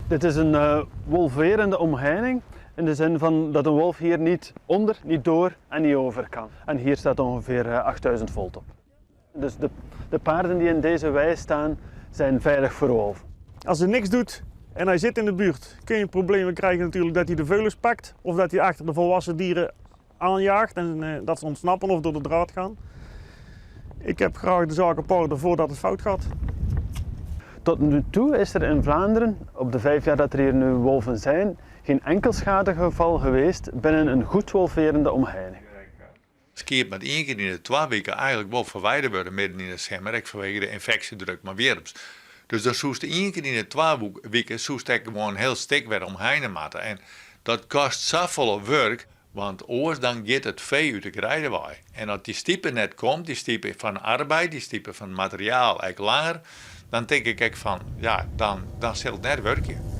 Dit is een wolverende omheining in de zin van dat een wolf hier niet onder, niet door en niet over kan. En hier staat ongeveer 8000 volt op. Dus de paarden die in deze wei staan zijn veilig voor wolven. Als hij niks doet en hij zit in de buurt, kun je problemen krijgen natuurlijk dat hij de veulens pakt of dat hij achter de volwassen dieren aanjaagt en dat ze ontsnappen of door de draad gaan. Ik heb graag de zaak op orde voordat het fout gaat. Tot nu toe is er in Vlaanderen, op de 5 jaar dat er hier nu wolven zijn, geen enkel schadegeval geweest binnen een goed wolverende omheining. Skiep met 1 keer in de 2 weken eigenlijk wel verwijderd worden midden in de zomer, vanwege de infectiedruk maar wierps. Dus dan zoest 1 keer in de 2 weken zoest ik gewoon heel stik weer omheen maken. En dat kost zoveel werk, want oors dan gaat het vee uit de krijdenwaai. En als die stiepen net komt, die stiepen van arbeid, die stiepen van materiaal eigenlijk langer, dan denk ik van, ja, dan zal het net werken.